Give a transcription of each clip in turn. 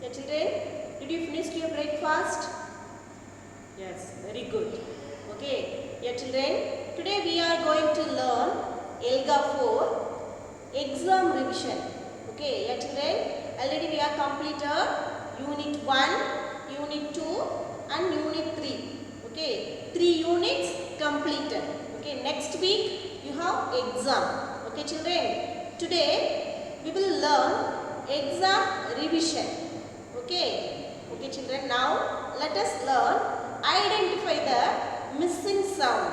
Yeah, children, did you finish your breakfast? Yes, very good. Okay, yeah, children, today we are going to learn ELGA 4 exam revision. Okay, yeah, children, already we have completed Unit 1, Unit 2 and Unit 3. Okay, 3 units completed. Okay, next week you have exam. Okay, children, today we will learn exam revision. Okay, children, now let us learn identify the missing sound.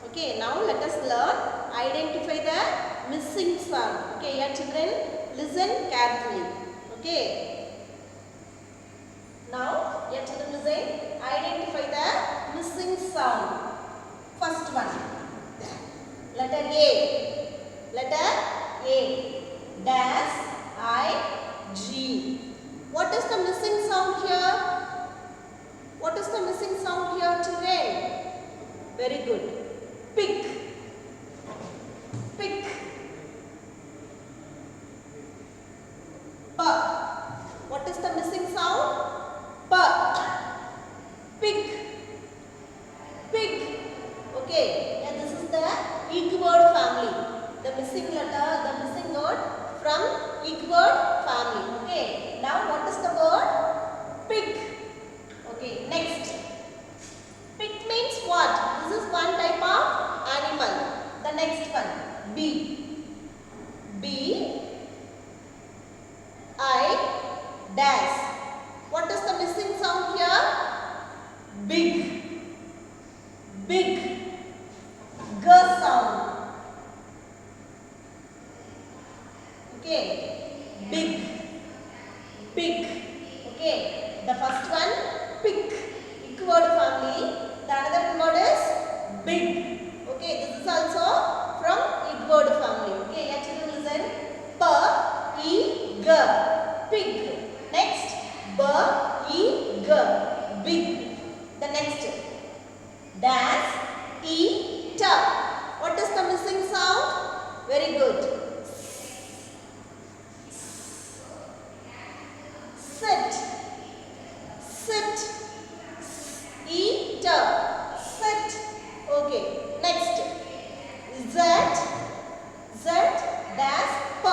Okay, now let us learn identify the missing sound. Okay, yeah, children, listen carefully. Okay, now yeah, children, listen, identify the missing sound. First one, letter A. Letter A. Dash I G. What is the missing sound here? What is the missing sound here, children? Very good. Pick. Pick. P. What is the missing sound? P. Pick. Pig. Okay. Yeah, this is the ig word family. The missing letter, the missing word from ig word family. Okay. Now what is the word? Pig. Okay. Next. Pig means what? This is one type of animal. The next one. B. B. I. Dash. What is the missing sound here? Big. Big. G sound. Okay. Big. Big. Okay. The first one, pick. Pick word family. The another word is big. Okay. This is also from ig word family. Okay. Yeah, children, listen. P, I, G. Pig. Next. B, I, G. Big. The next. Dash, E, T. What is the missing sound? Very good. Sit. Sit. E, T. Sit. Okay. Next. Z. Z. Dash, P.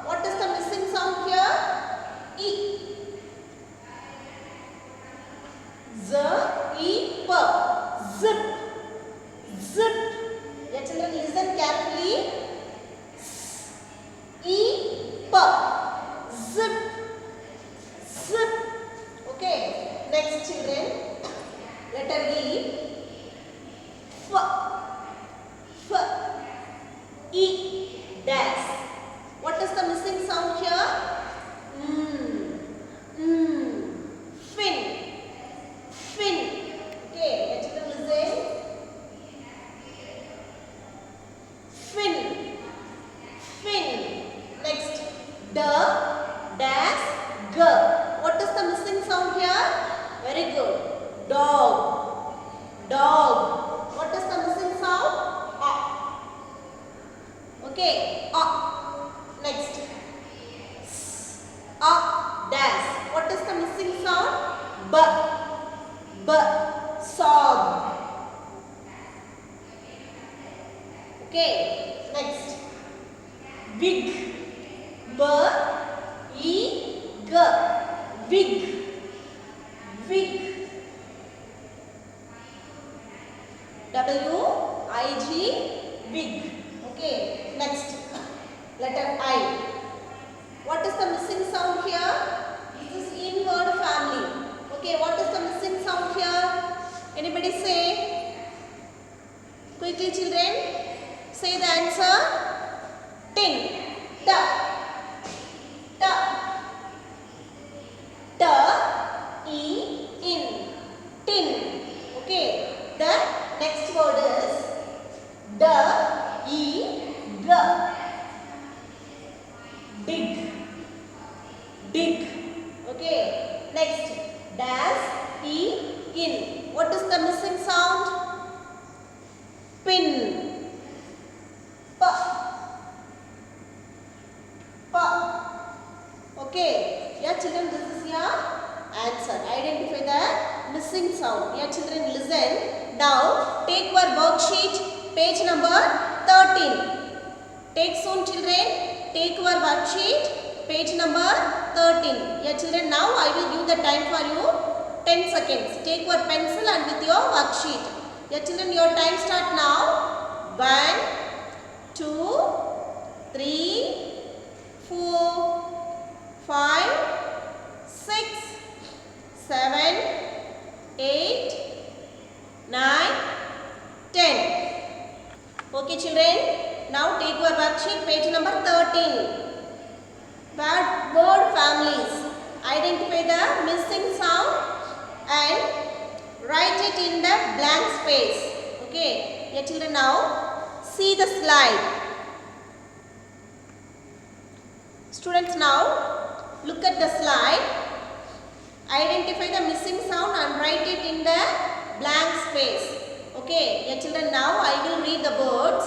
What is the missing sound here? E. Z, E, P. Zip. Zip. Yeah, children, listen carefully. E, P. Zip. Zip. Okay. Next, children. Letter E. F. F. E. Dash. What is the missing sound here? Fin. Fin. Okay. Yeah, children, listen. Fin. Fin. Next. D. Dash. G. What is the missing sound here? Very good. Dog. Dog. What is the missing sound? A. Okay. A. Next. S. A. Dash. What is the missing sound? B. B. Sob. Okay. Next. Wig. B. I. G. Wig. Wig. W. I. G. Wig. Okay. Next. Letter I. What is the missing sound here? This is in word family. Okay. What is the missing sound here? Anybody say? Quickly, children. Say the answer. Tin. T. T. T. I. In. Tin. Okay. The next word is D. I. G. Dig. Dig. Okay. Next. Dash. I. In. What is the missing sound? Pin. P. P. Okay. Yeah, children, this is your sound. Yeah, children, listen. Now, take your worksheet, page number 13. Take soon, children. Take your worksheet, page number 13. Yeah, children, now I will give the time for you 10 seconds. Take your pencil and with your worksheet. Yeah, children, your time start now. 1, 2, 3, 4, 5, 6, 7, 8, 9, 10. Okay, children. Now take your worksheet, page number 13. Word families. Identify the missing sound and write it in the blank space. Okay. Yeah, children, now see the slide. Students, now look at the slide. Identify the missing sound and write it in the blank space. Okay. Yeah, children, now I will read the words.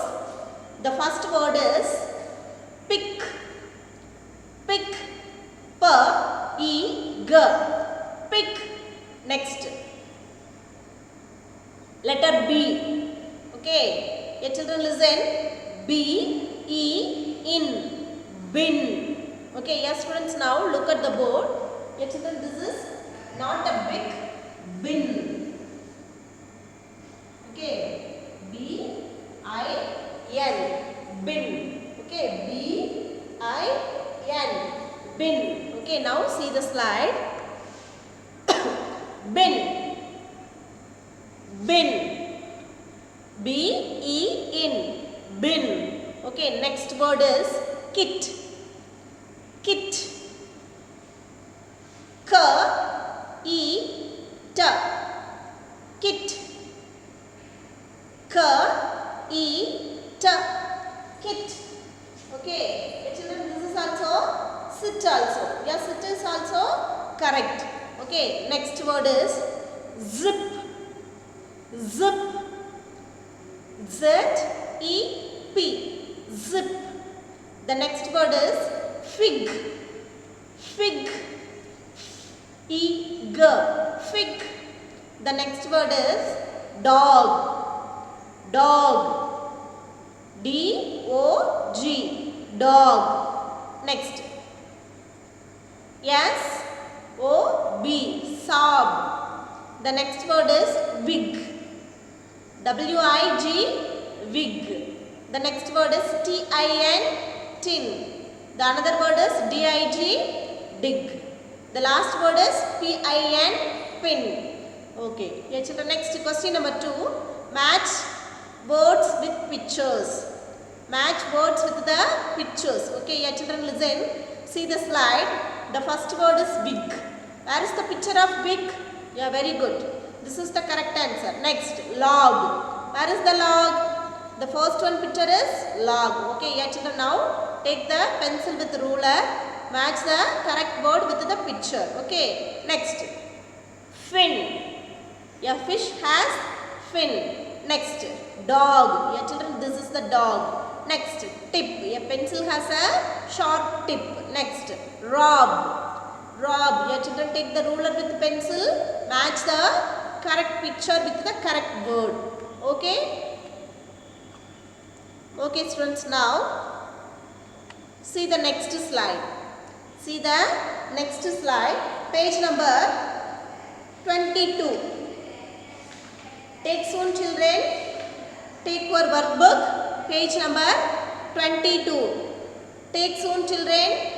The first word is pick. Pick. P-E-G. Pick. Next. Letter B. Okay. Yeah, children, listen. B-E-N. Bin. Okay. Yeah, students, now look at the board. Yeah, children, this is not a big bin. Okay. B-I-N. Bin. Okay. B-I-N. Bin. Okay. Now see the slide. Bin. Bin. B-E-N. Bin. Okay. Next word is kit. Kit. K-E-T. Kit. K-E-T. Kit. Okay. Children, this is also sit also. Yeah, sit is also correct. Okay. Next word is zip. Zip. Z-E-P. Zip. The next word is fig. Fig. E-G. Fig. The next word is dog. Dog. D-O-G. Dog. Next. S-O-B. Sob. The next word is wig. W-I-G. Wig. The next word is T-I-N. Tin. The another word is D-I-G. Dig. The last word is P-I-N. Pin. Okay. Yeah, children, next question number 2. Match words with pictures. Match words with the pictures. Okay. Yeah, children, listen. See the slide. The first word is big. Where is the picture of big? Yeah, very good. This is the correct answer. Next, log. Where is the log? The first one picture is log. Okay. Yeah, children, now take the pencil with ruler. Match the correct word with the picture. Okay. Next. Fin. A fish has fin. Next. Dog. Yeah, children, this is the dog. Next. Tip. A pencil has a sharp tip. Next. Rob. Rob. Yeah, children, take the ruler with pencil. Match the correct picture with the correct word. Okay. Okay, students, now see the next slide. See the next slide, page number 22. Take soon, children. Take your workbook, page number 22. Take soon, children.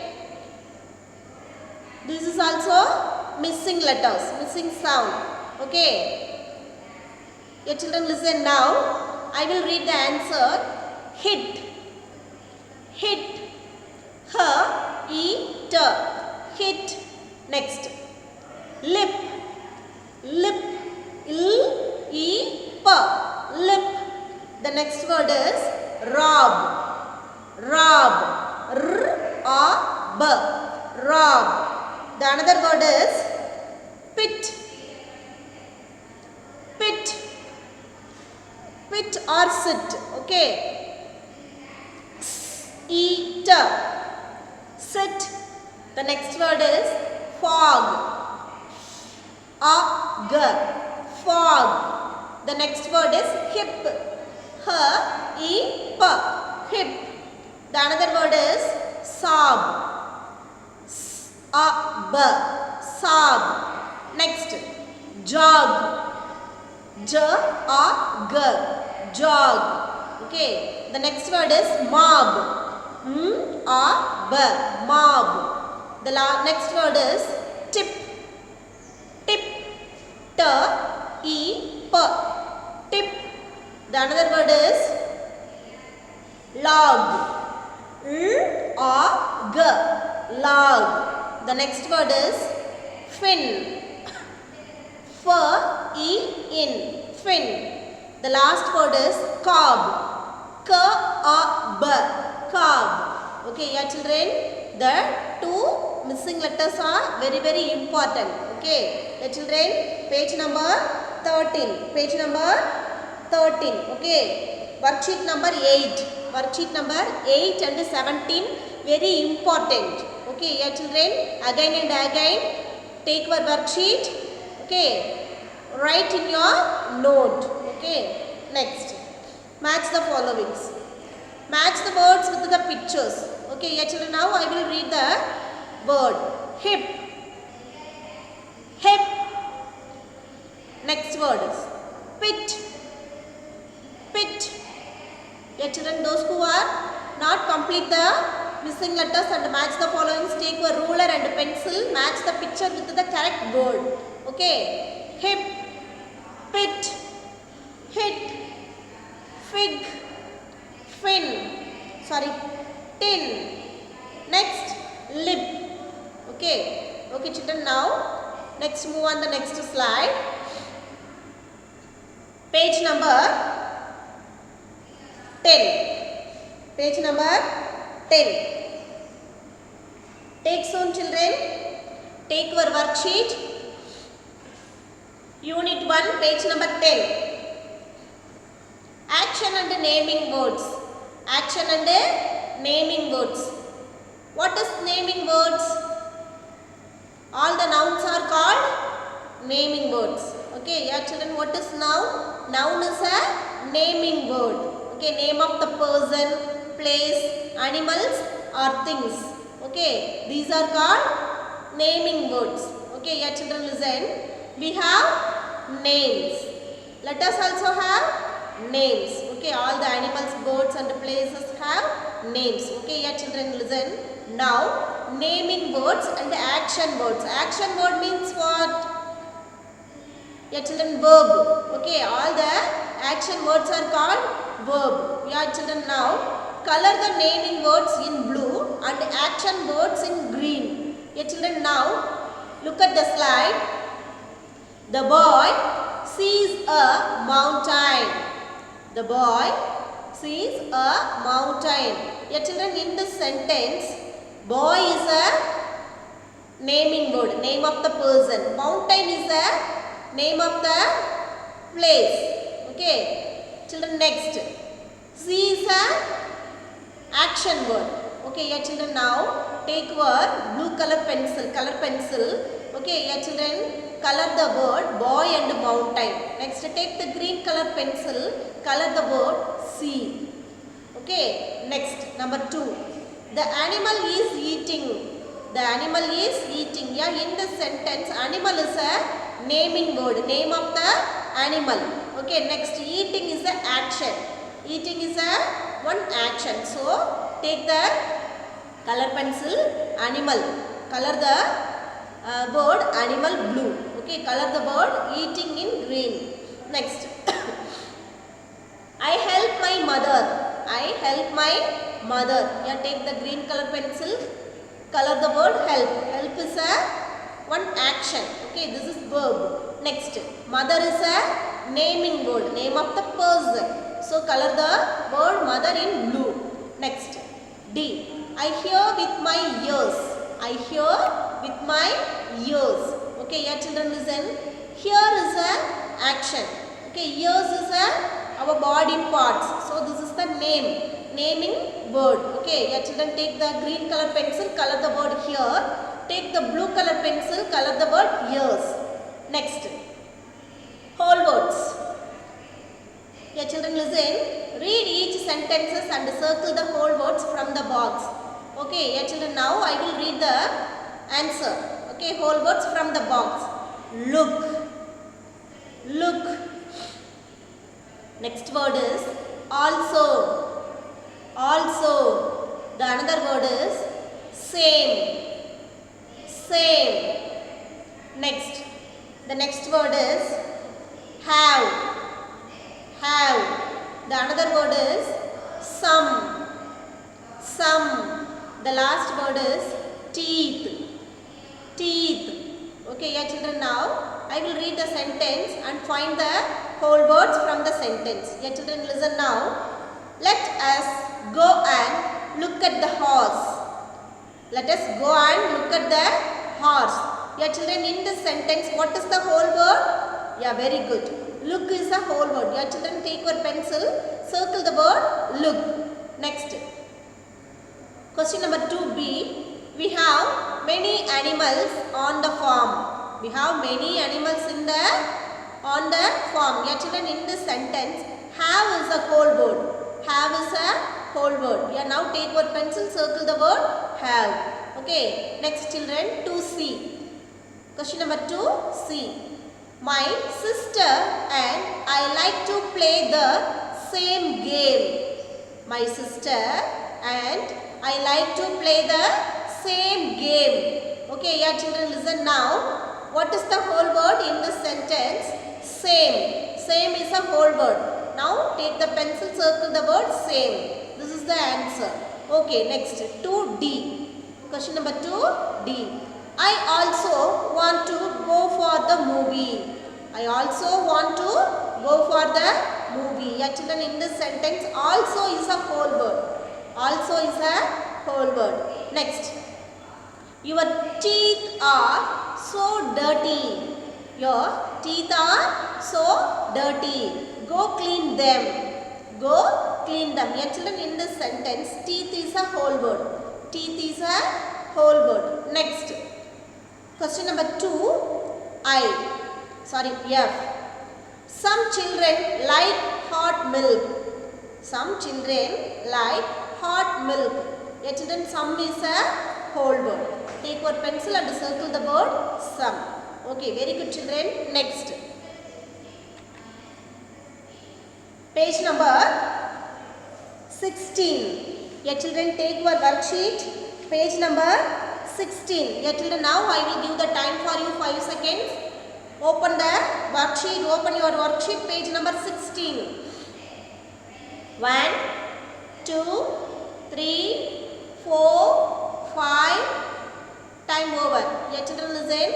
This is also missing letters, missing sound. Okay. Your children, listen now. I will read the answer. Hit. Hit. H-E-T. Hit. Next. Lip. Lip. L-E-P. Lip. The next word is rob. Rob. R-O-B. Rob. The another word is pit. Pit. Pit or sit. Okay. Eat. Sit. The next word is fog. Fog. fog. The next word is hip. H-I-P. Hip. The another word is sob. S-A-B. Sob. Next, jog. J-O-G. Jog. Okay. The next word is mob. M-O-B. Mob. The next word is tip. Tip. T-I-P. Tip. The another word is log. L-O-G. Log. The next word is fin. F-I-N. Fin. The last word is cob. K-O-B. Cob. Okay, yeah children, the two missing letters are very important. Okay, yeah children, page number 13. Page number 13. Okay, worksheet number 8. Worksheet number 8 and 17 very important. Okay, yeah children, again and again take your worksheet. Okay, write in your note. Okay, next, match the followings. Match the words with the pictures. Okay, yeah children, now I will read the word hip. Hip. Next word is pit. Pit. Yeah children, those who are not complete the missing letters and match the followings, take a ruler and pencil, match the picture with the correct word. Okay, hip, pit, hit, fig, fin, tin. Next, lip. Okay, okay children, now next move on the next slide. Page number 10. Page number 10. Take soon children. Take your worksheet. Unit 1, page number 10. Action and naming words. Action and naming words. What is naming words? All the nouns are called naming words. Okay, yeah children, what is noun? Noun is a naming word. Okay, name of the person, place, animals or things. Okay, these are called naming words. Okay, yeah children, listen. We have names. Let us also have names. Okay, all the animals, birds and places have names. Okay, yeah children, listen. Now, naming words and action words. Action word means what? Yeah children, verb. Okay, all the action words are called verb. Yeah children, now color the naming words in blue and action words in green. Yeah children, now look at the slide. The boy sees a mountain. The boy sees a mountain. Yeah children, in this sentence, boy is a naming word, name of the person. Mountain is a name of the place. Okay, children, next, see is a action word. Okay, yeah children, now take your blue color pencil. Okay, yeah children, color the word boy and mountain. Next, take the green color pencil, color the word see. Okay, next, number 2, the animal is eating. The animal is eating. Yeah, in the sentence, animal is a naming word, name of the animal. Okay, next, eating is a action. Eating is a one action. So, take the color pencil, animal, color the word animal blue. Okay, color the word eating in green. Next, I help my mother. I help my mother. Yeah, take the green color pencil, color the word help. Help is a one action. Okay, this is verb. Next, mother is a naming word, name of the person. So, color the word mother in blue. Next, D. I hear with my ears. I hear with my ears. Okay, yeah children, listen. Hear is a action. Okay, ears is a our body parts. So, this is the naming word. Okay, yeah children, take the green color pencil, color the word here. Take the blue color pencil, color the word ears. Next, Whole words. Yeah, children listen. Read each sentences and circle the whole words from the box. Okay, yeah, children, now I will read the answer. Okay, whole words from the box. Look. Look. Next word is also. Also. The another word is same. Same. Next. The next word is have. Have. The another word is some. Some. The last word is teeth. Teeth. Okay, yeah, children, now I will read the sentence and find the whole words from the sentence. Yeah, children, listen now. Let us go and look at the horse. Let us go and look at the horse. Yeah, children, in this sentence, what is the whole word? Yeah, very good. Look is a whole word. Yeah, children, take your pencil, circle the word look. Next. Question number 2b. We have many animals on the farm. We have many animals on the farm. Yeah, children, in this sentence, have is a whole word. Have is a whole word. Yeah, now take your pencil, circle the word have. Okay. Next, children, 2c. Question number 2c. My sister and I like to play the same game. My sister and I like to play the same game. Okay, yeah, children, listen now. What is the whole word in this sentence? Same. Same is a whole word. Now take the pencil, circle the word same. This is the answer. Okay, next 2d. Question number 2d. I also want to go for the movie. I also want to go for the movie. Yeah, children, in this sentence, also is a whole word. Also is a whole word. Next. Your teeth are so dirty. Your teeth are so dirty. Go clean them. Go clean them. Yeah, children, in this sentence, teeth is a whole word. Teeth is a whole word. Next. Question number 2. F. Some children like hot milk. Some children like hot milk. Yeah, children, some is a whole word. Take your pencil and circle the word some. Okay, very good, children. Next. Page number 16. Yeah, children, take your worksheet. Page number 16. Yeah, children, now I will give the time for you 5 seconds. Open the worksheet. Open your worksheet. Page number 16. 1, 2, 3, 4, 5. Time over. Yeah, children, listen.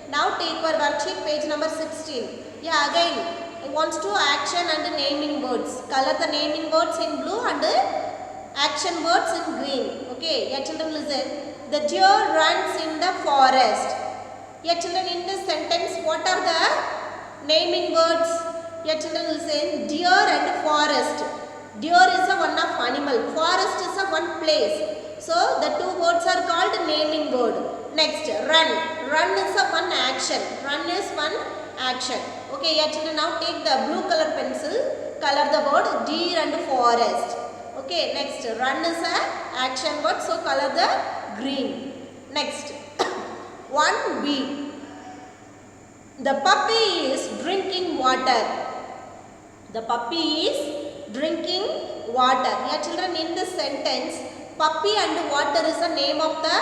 Now take your worksheet. Page number 16. Yeah, again, I want to action and naming words. Color the naming words in blue and action words in green. Okay. Yeah, children, listen. The deer runs in the forest. Yeah, children, in this sentence, what are the naming words? Yeah, children, listen. Deer and forest. Deer is a one of animal. Forest is a one place. So, the two words are called naming word. Next, run. Run is a one action. Run is one action. Okay, yeah, children, now take the blue color pencil. Color the word deer and forest. Okay, next, run is a action word. So, color the green. Next. 1b. The puppy is drinking water. The puppy is drinking water. Yeah, children, in this sentence, puppy and water is the name of the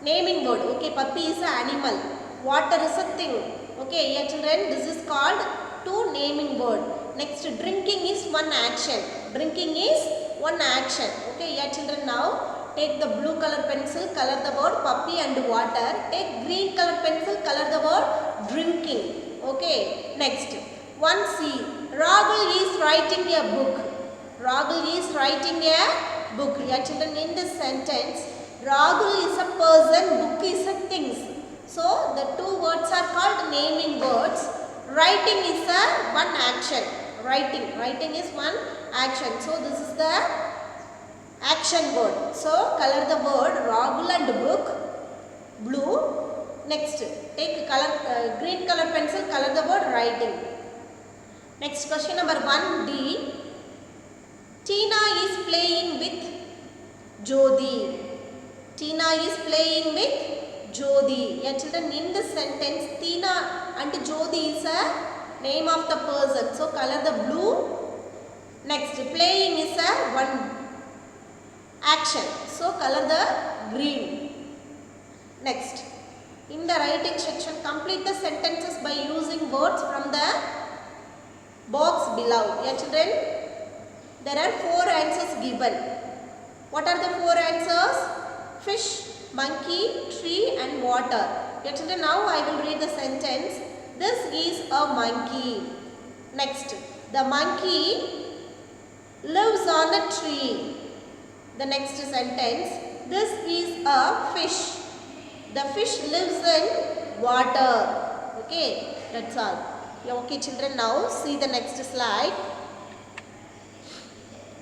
naming word. Okay, puppy is an animal. Water is a thing. Okay, yeah, children, this is called two naming word. Next, drinking is one action. Drinking is one action. Okay, yeah, children, now take the blue color pencil, color the word puppy and water. Take green color pencil, color the word drinking. Okay, next. 1c. Rahul is writing a book. Rahul is writing a book. Yeah, children, in this sentence, Rahul is a person, book is a things. So, the two words are called naming words. Writing is a one action. Writing is one action. So, this is the action word. So, color the word Rahul and book blue. Next, take color green color pencil, color the word writing. Next question number 1D. Tina is playing with Jodi. Tina is playing with Jodi. Yeah, children, in this sentence, Tina and Jodi is a name of the person. So, color the blue. Next, playing is a one action. So, color the green. Next, in the writing section, complete the sentences by using words from the box below. Yeah, children, there are 4 answers given. What are the 4 answers? Fish, monkey, tree and water. Yeah, children, now I will read the sentence. This is a monkey. Next, the monkey lives on a tree. The next sentence, this is a fish. The fish lives in water. Okay, that's all. Okay, children, now see the next slide.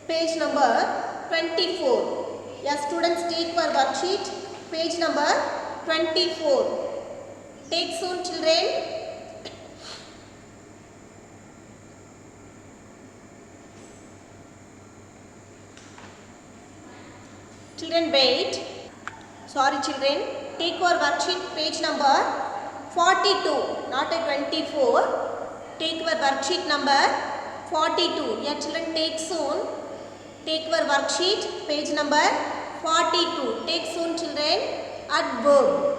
Page number 24. Yeah, students, take your worksheet. Page number 24. Take soon, children. Children, wait. Sorry, children. Take your worksheet. Page number 42. Not a 24. Take your worksheet number 42. Yeah, children, take soon. Take your worksheet, page number 42. Take soon, children. Adverb.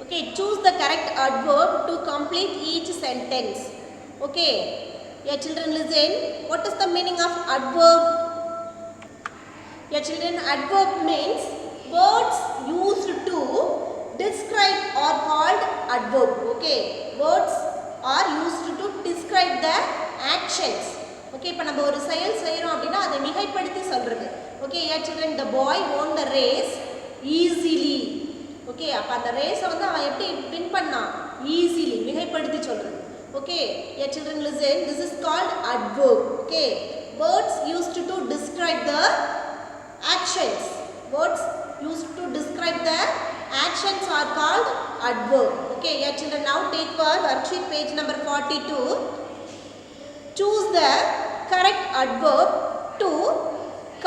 Okay, choose the correct adverb to complete each sentence. Okay, yeah, children, listen. What is the meaning of adverb? Yeah, children, adverb means words used to describe are called adverb. Okay, words are used to describe the actions. Okay, இப்போ நம்ம ஒரு செயல் செய்றோம் அப்படினா அதை மிகைப்படுத்தி சொல்றது. Okay, yeah, children, the boy won the race easily. Okay, அப்ப அந்த ரேஸ் வந்து அவன் எப்படி வின் பண்ணான்? easily, மிகைப்படுத்தி சொல்றது. Okay, yeah, children, listen. This is called adverb. Okay, words used to describe the actions. Words used to describe the actions are called adverb. Okay, yeah, children, now take your worksheet, page number 42. Choose the correct adverb to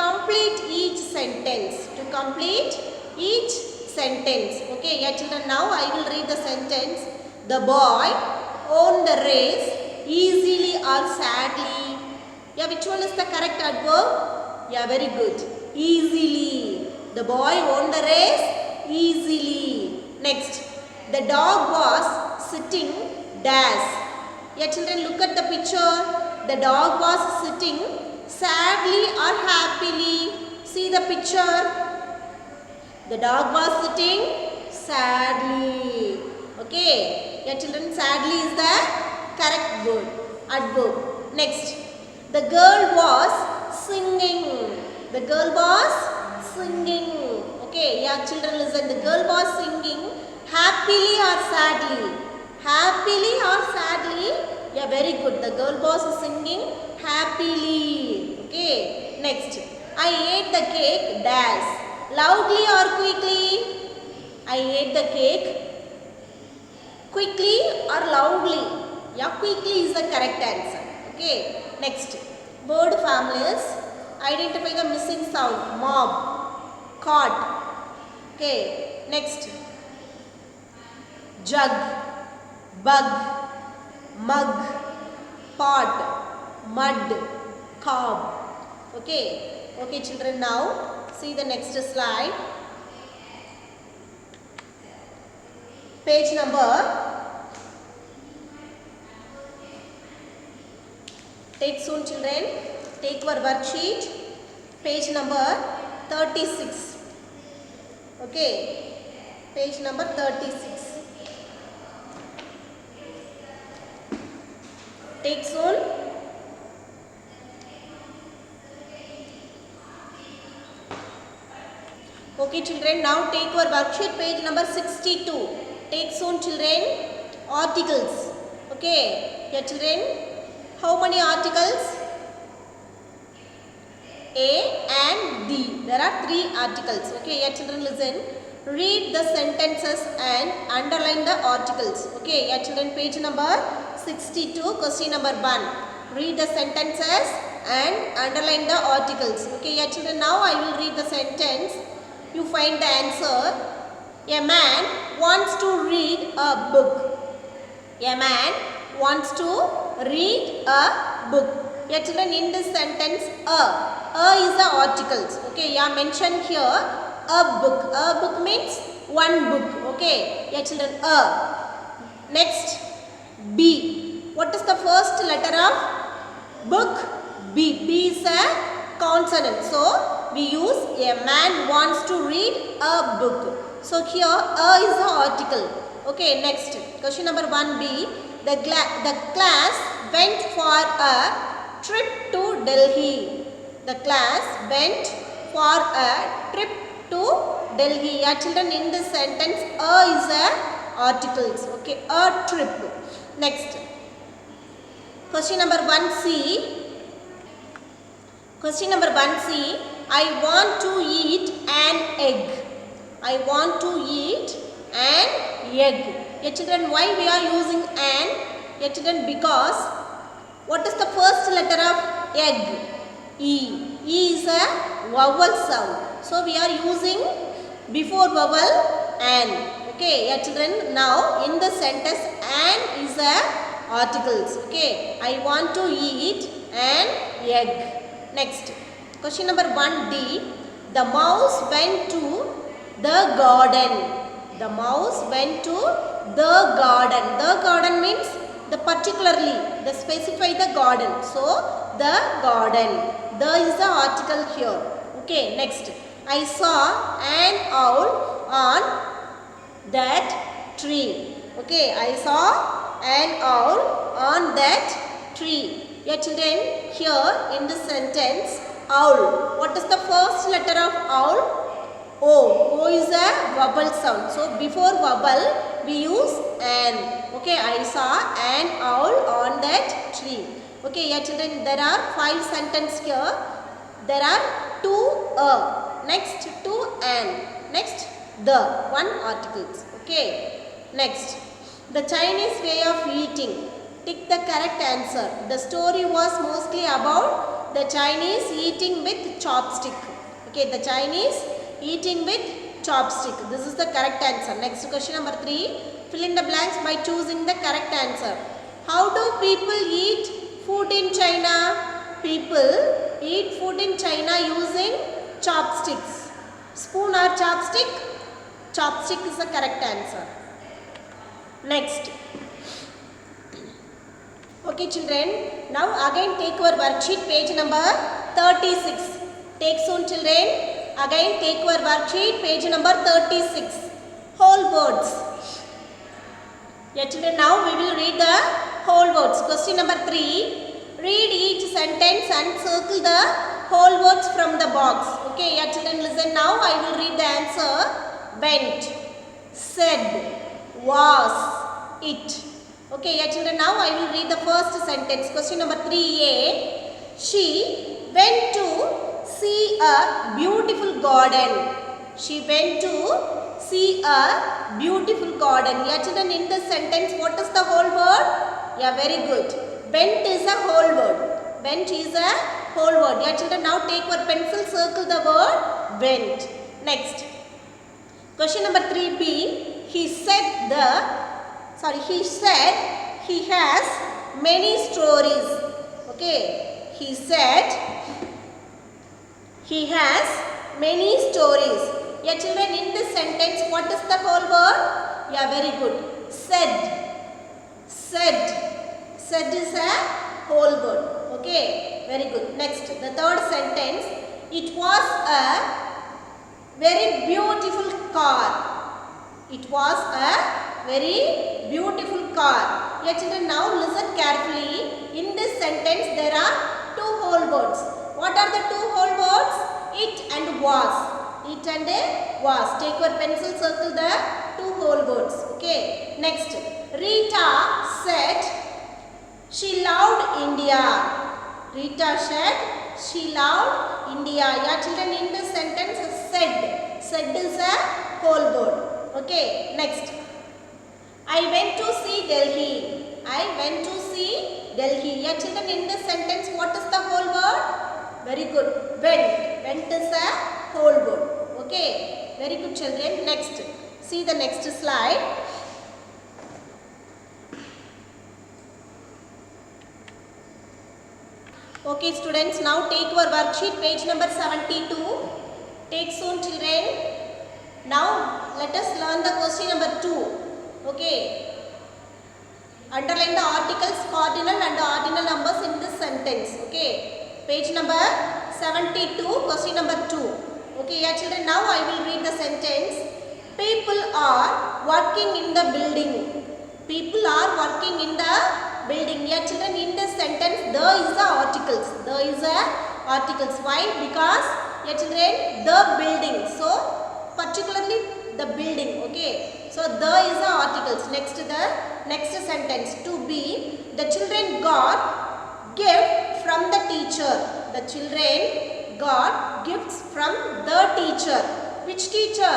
complete each sentence. To complete each sentence. Okay, yeah, children, now I will read the sentence. The boy won the race easily or sadly. Yeah, which one is the correct adverb? Yeah, very good. Easily. The boy won the race easily. Next, the dog was sitting dash. Yeah, children, look at the picture. The dog was sitting sadly or happily. See the picture. The dog was sitting sadly. Okay, yeah, children, sadly is the correct word, adverb. Next, the girl was singing. The girl was singing. Okay, yeah, children, listen. The girl was singing happily or sadly? Happily or sadly? Yeah, very good. The girl was singing happily. Okay, next. I ate the cake dash. Loudly or quickly? I ate the cake quickly or loudly? Yeah, quickly is the correct answer. Okay, next. Word families. Identify the missing sound. Mob, caught. Okay, next. Jug, bug, mug, pot, mud, cob. Okay, okay, children, now see the next slide. Page number, take soon, children. Take your worksheet, page number 36. Okay, page number 36. Take soon. Okay, children, now take your worksheet, page number 62. Take soon, children. Articles. Okay, yeah, children, how many articles? A and D. There are 3 articles. Okay, yeah, children, listen. read the sentences and underline the articles. Okay, yeah children, page number 62, question number 1. Read the sentences and underline the articles. Okay, yeah children, now I will read the sentence. You find the answer. A man wants to read a book. A man wants to read a book. Yeah children, in this sentence, a is the articles. Okay, yeah, mention here a book. A book means one book. Okay, yeah children, a. Next, B. What is the first letter of book? B. B is a consonant. So, we use a man wants to read a book. So, here a is the article. Okay, next, question number 1B. The class went for a trip to Delhi. The class went for a trip to Delhi. Yeah, children, in this sentence, a is a articles. Okay, a trip. Next, question number 1C. Question number 1C. I want to eat an egg. I want to eat an egg. Yeah, children, why we are using an? Yeah, children, because what is the first letter of egg? E. E is a vowel sound. So, we are using before vowel an. Okay, yeah, children, now in the sentence an is a articles. Okay, I want to eat an egg. Next, question number 1D. The mouse went to the garden. The mouse went to the garden. The garden means the particularly, the specify the garden. So, the garden. The is the article here. Okay, next. I saw an owl on that tree. Okay, I saw an owl on that tree. Yeah, children, here in this sentence, owl. What is the first letter of owl? O. O is a vowel sound. So, before vowel, we use an. Okay, I saw an owl on that tree. Okay, yeah children, there are 5 sentences here. There are 2 next 2 an, next the, 1 articles. Okay, next, the Chinese way of eating. Tick the correct answer. The story was mostly about the Chinese eating with chopstick. Okay, the Chinese eating with chopstick. This is the correct answer. Next, question number 3. Fill in the blanks by choosing the correct answer. How do people eat food in China? People eat food in China using chopsticks. Spoon or chopstick? Chopstick is the correct answer. Next. Okay children, now again take your worksheet, page number 36. Take soon children. Again take your worksheet, page number 36. Whole words. Yeah children, now we will read the whole words. Question number 3. Read each sentence and circle the whole words from the box. Okay, yeah children, listen now. I will read the answer. Went, said, was, it. Okay, yeah children, now I will read the first sentence. Question number 3A. She went to see a beautiful garden. She went to see a beautiful garden. Yeah children, in this sentence, what is the whole word? Yeah, very good. Went is a whole word. Went is a whole word. Yeah children, now take your pencil, circle the word went. Next. Question number 3B. He said he has many stories. Okay. He said he has many stories. Yeah children, in this sentence, what is the whole word? Yeah, very good. Said. Said. Said is a whole word. Okay, very good. Next, the third sentence. It was a very beautiful car. It was a very beautiful car. Yeah children, now listen carefully. In this sentence, there are 2 whole words. What are the 2 whole words? It and was. It and was. Take your pencil, circle the 2 whole words. Okay. Next, Rita said she loved India. Rita said she loved India. Yeah children, in this sentence, said. Said is a whole word. Okay, next. I went to see Delhi. I went to see Delhi. Yeah, children, in this sentence, what is the whole word? Very good. Went. Went is a whole word. Okay, very good, children. Next. See the next slide. Okay, students, now take your worksheet, page number 72. Take soon, children. Now, let us learn the question number 2. Okay. Underline the articles, cardinal and ordinal numbers in this sentence. Okay. Page number 72, question number 2. Okay, yeah, children, now I will read the sentence. People are working in the building. People are working in the building. Yeah, children, in this sentence, the is the articles. The is the articles. Why? Because, yeah, children, the building. So, particularly the building. Okay. So, the is the articles. Next, the next sentence. To be, the children got gift from the teacher. The children got gifts from the teacher. Which teacher?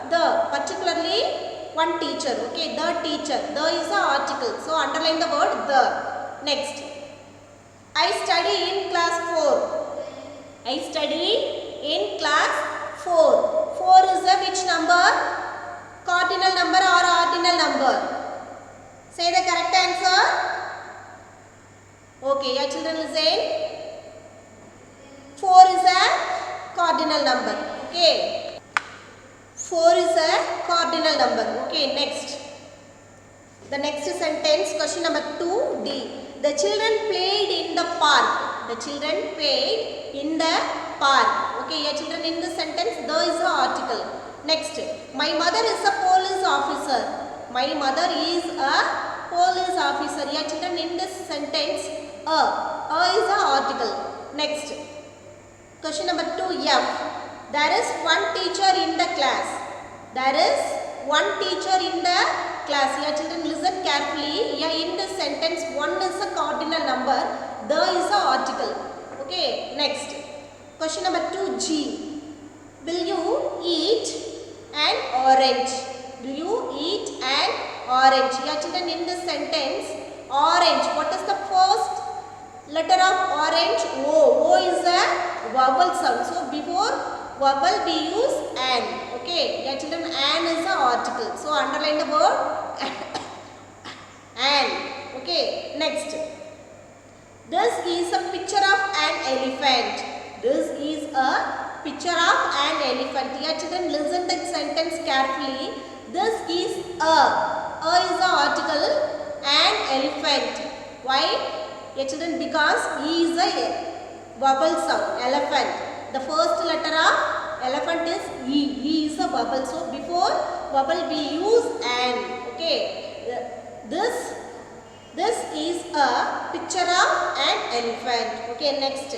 The, particularly one teacher. Okay, the teacher. The is the article. So, underline the word the. Next. I study in class 4. I study in class 4. 4 is the which number? Cardinal number or ordinal number? Say the correct answer. Okay, your children listen. 4 is a cardinal number. Okay. 4 is a cardinal number. Okay, next. The next sentence, question number 2D. The children played in the park. The children played in the park. Okay, your children, in this sentence, the is the article. Next, my mother is a police officer. My mother is a police officer. Your children, in this sentence, a is the article. Next, question number 2F. There is one teacher in the class. There is one teacher in the class. Your children, listen carefully. Yeah, in this sentence, 1 is a cardinal number. The is the article. Okay, next. Question number 2G. Will you eat an orange? Will you eat an orange? Your children, in this sentence, orange. What is the first letter of orange? O. O is a vowel sound. So, before vowel we use an. Okay, your children, an is the article. So, underline the word an. Okay, next. This is a picture of an elephant. This is a picture of an elephant. Your children, listen the sentence carefully. This is a. A is the article. An elephant. Why? Your children, because E is a vowel sound. Elephant. The first letter of elephant is E. E is a vowel. So, before vowel we use an. Okay. This is a picture of an elephant. Okay, next.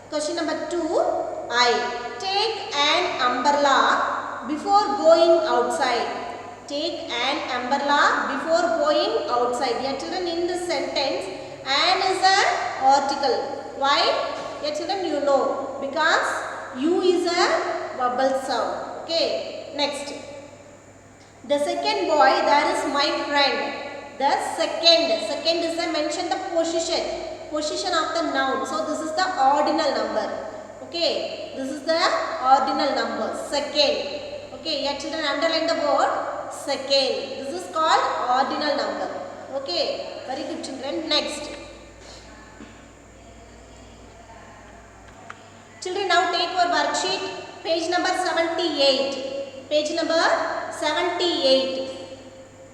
Question number 2I. Take an umbrella before going outside. Take an umbrella before going outside. Your children, in this sentence, an is an article. Why? Your children, you know. Because U is a vowel sound. Okay. Next. The second boy, there is my friend. The second is I mentioned the position of the noun. So, this is the ordinal number. Okay. This is the ordinal number. Second. Okay. Your children, underline the word second. This is called ordinal number. Okay. Very good, children. Next. Children, now take your worksheet, page number 78. Page number 78.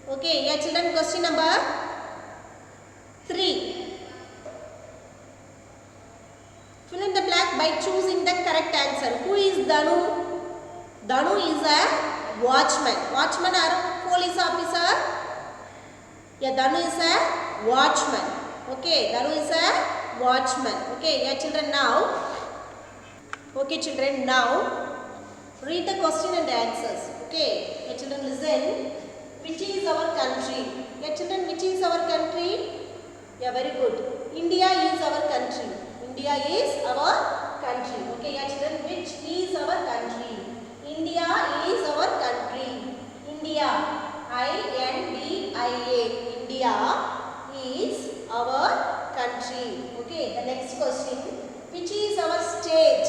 Okay, yeah, children, question number 3. Fill in the blank by choosing the correct answer. Who is Danu? Danu is a watchman. Watchman or police officer? Yeah, Danu is a watchman. Okay, Danu is a watchman. Okay, yeah, children, now. Okay, children, now read the question and answers. Okay, yeah, children, listen. Which is our country? Yeah, children, which is our country? Yeah, very good. India is our country. India is our country. Okay, yeah, children, which is our country? India is our country. India, I-N-D-I-A. India is our country. Okay, the next question. Which is our state?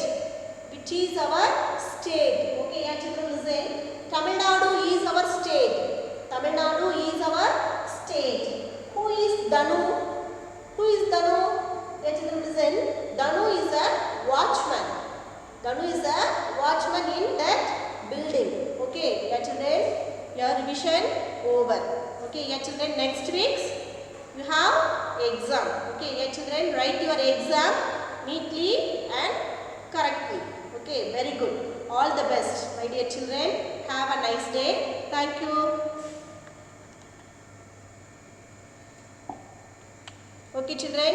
Which is our state? Okay, yeah, children listen. Tamil Nadu is our state. Tamil Nadu is our state. Who is Danu? Who is Danu? Yeah, children listen. Danu is a watchman. Danu is a watchman in that building. Okay, yeah, children. Your revision over. Okay, yeah, children. Next week you have exam. Okay, yeah, children. Write your exam neatly and correctly. Okay, very good. All the best, my dear children. Have a nice day. Thank you. Okay, children.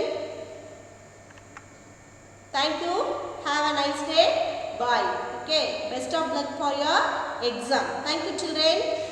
Thank you. Have a nice day. Bye. Okay. Best of luck for your exam. Thank you, children.